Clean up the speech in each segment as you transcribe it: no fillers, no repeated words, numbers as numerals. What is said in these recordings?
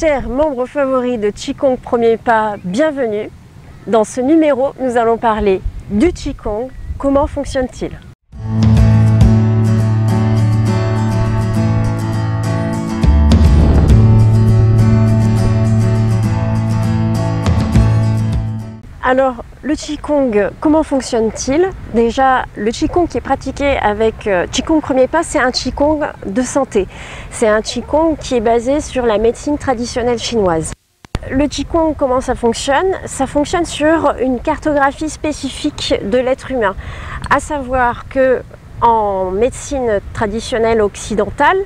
Chers membres favoris de Qigong Premier Pas, bienvenue. Dans ce numéro, nous allons parler du Qigong. Comment fonctionne-t-il? Alors, le Qigong, comment fonctionne-t-il? Déjà, le Qigong qui est pratiqué avec Qigong Premier Pas, c'est un Qigong de santé. C'est un Qigong qui est basé sur la médecine traditionnelle chinoise. Le Qigong, comment ça fonctionne? Ça fonctionne sur une cartographie spécifique de l'être humain. À savoir que en médecine traditionnelle occidentale,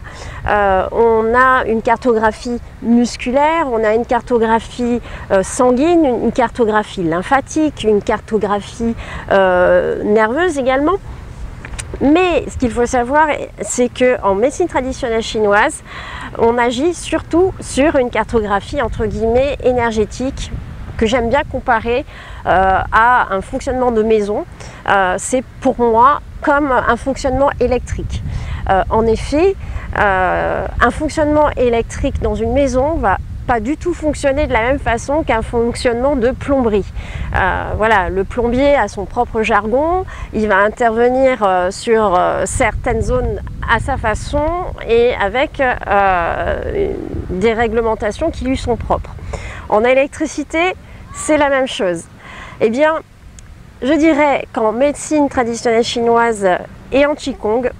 on a une cartographie musculaire, on a une cartographie sanguine, une cartographie lymphatique, une cartographie nerveuse également. Mais ce qu'il faut savoir, c'est qu'en médecine traditionnelle chinoise, on agit surtout sur une cartographie entre guillemets énergétique, que j'aime bien comparer à un fonctionnement de maison. C'est pour moi comme un fonctionnement électrique. En effet, un fonctionnement électrique dans une maison va pas du tout fonctionner de la même façon qu'un fonctionnement de plomberie. Voilà, le plombier a son propre jargon, il va intervenir sur certaines zones à sa façon et avec des réglementations qui lui sont propres. En électricité, c'est la même chose. Eh bien, je dirais qu'en médecine traditionnelle chinoise et en Qigong,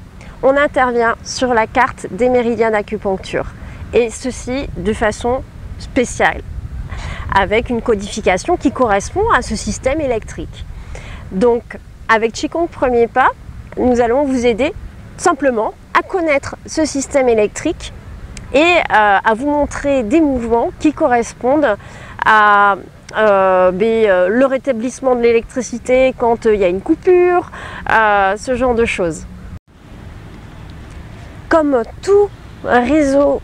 on intervient sur la carte des méridiens d'acupuncture. Et ceci de façon spéciale, avec une codification qui correspond à ce système électrique. Donc, avec Qigong Premier Pas, nous allons vous aider simplement à connaître ce système électrique et à vous montrer des mouvements qui correspondent à le rétablissement de l'électricité quand il y a une coupure, ce genre de choses. Comme tout réseau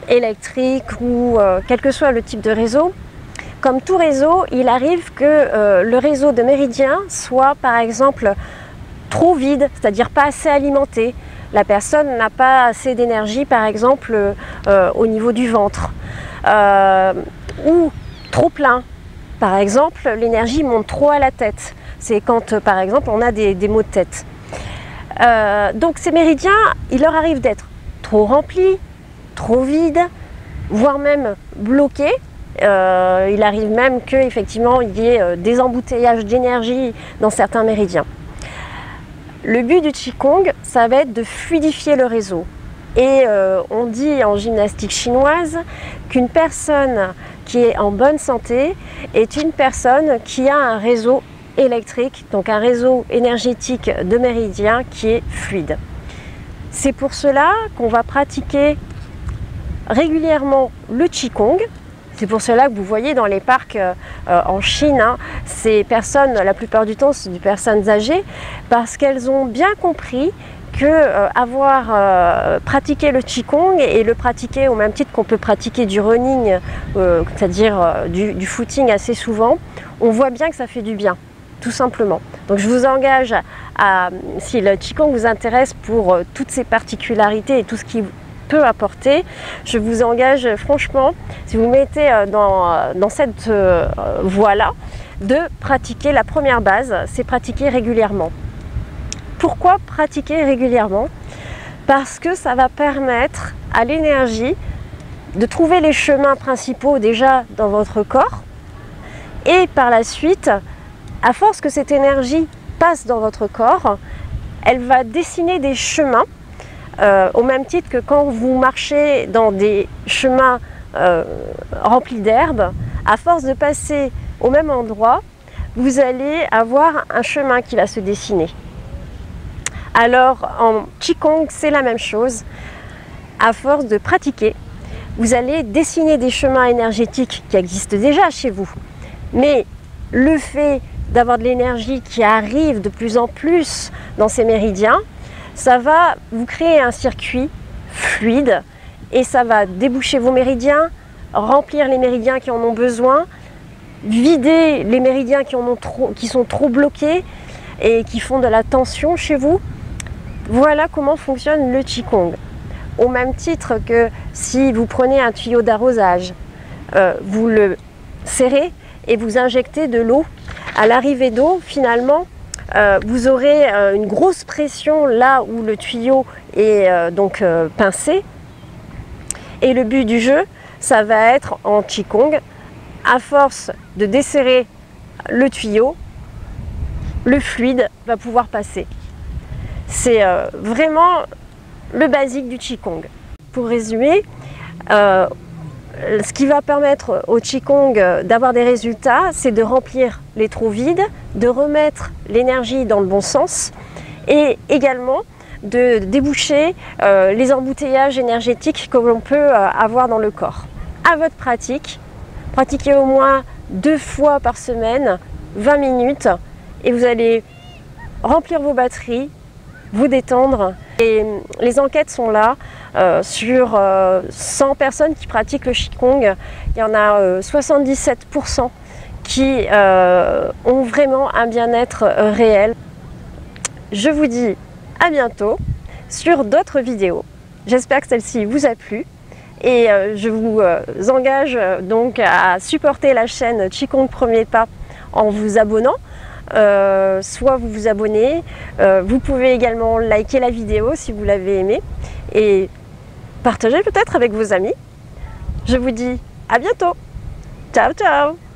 électrique ou quel que soit le type de réseau, comme tout réseau, il arrive que le réseau de méridiens soit par exemple trop vide, c'est-à-dire pas assez alimenté. La personne n'a pas assez d'énergie par exemple au niveau du ventre. Ou trop plein. Par exemple, l'énergie monte trop à la tête. C'est quand, par exemple, on a des maux de tête. Donc ces méridiens, il leur arrive d'être trop remplis, trop vides, voire même bloqués. Il arrive même qu'effectivement, il y ait des embouteillages d'énergie dans certains méridiens. Le but du Qigong, ça va être de fluidifier le réseau. Et on dit en gymnastique chinoise qu'une personne qui est en bonne santé est une personne qui a un réseau électrique, donc un réseau énergétique de méridiens qui est fluide. C'est pour cela qu'on va pratiquer régulièrement le Qigong. C'est pour cela que vous voyez dans les parcs en Chine, ces personnes, la plupart du temps, c'est des personnes âgées, parce qu'elles ont bien compris que avoir pratiqué le Qigong et le pratiquer au même titre qu'on peut pratiquer du running, c'est-à-dire du footing assez souvent, on voit bien que ça fait du bien, tout simplement. Donc je vous engage si le Qigong vous intéresse pour toutes ces particularités et tout ce qui peut apporter, je vous engage franchement, si vous mettez dans cette voie-là, de pratiquer la première base, c'est pratiquer régulièrement. Pourquoi pratiquer régulièrement? Parce que ça va permettre à l'énergie de trouver les chemins principaux déjà dans votre corps et par la suite, à force que cette énergie passe dans votre corps, elle va dessiner des chemins au même titre que quand vous marchez dans des chemins remplis d'herbe, à force de passer au même endroit, vous allez avoir un chemin qui va se dessiner. Alors en Qigong, c'est la même chose. À force de pratiquer, vous allez dessiner des chemins énergétiques qui existent déjà chez vous. Mais le fait d'avoir de l'énergie qui arrive de plus en plus dans ces méridiens, ça va vous créer un circuit fluide et ça va déboucher vos méridiens, remplir les méridiens qui en ont besoin, vider les méridiens qui sont trop bloqués et qui font de la tension chez vous. Voilà comment fonctionne le Qigong. au même titre que si vous prenez un tuyau d'arrosage, vous le serrez et vous injectez de l'eau. À l'arrivée d'eau, finalement, vous aurez une grosse pression là où le tuyau est pincé. Et le but du jeu, ça va être en Qigong, à force de desserrer le tuyau, le fluide va pouvoir passer. C'est vraiment le basique du Qigong. Pour résumer, ce qui va permettre au Qigong d'avoir des résultats, c'est de remplir les trous vides, de remettre l'énergie dans le bon sens et également de déboucher les embouteillages énergétiques que l'on peut avoir dans le corps. À votre pratique, pratiquez au moins 2 fois par semaine, 20 minutes, et vous allez remplir vos batteries, vous détendre. Et les enquêtes sont là. Sur 100 personnes qui pratiquent le Qigong, il y en a 77% qui ont vraiment un bien-être réel. Je vous dis à bientôt sur d'autres vidéos. J'espère que celle-ci vous a plu et je vous engage donc à supporter la chaîne Qigong Premier Pas en vous abonnant. Soit vous vous abonnez, vous pouvez également liker la vidéo si vous l'avez aimée et partager peut-être avec vos amis. Je vous dis à bientôt. Ciao ciao.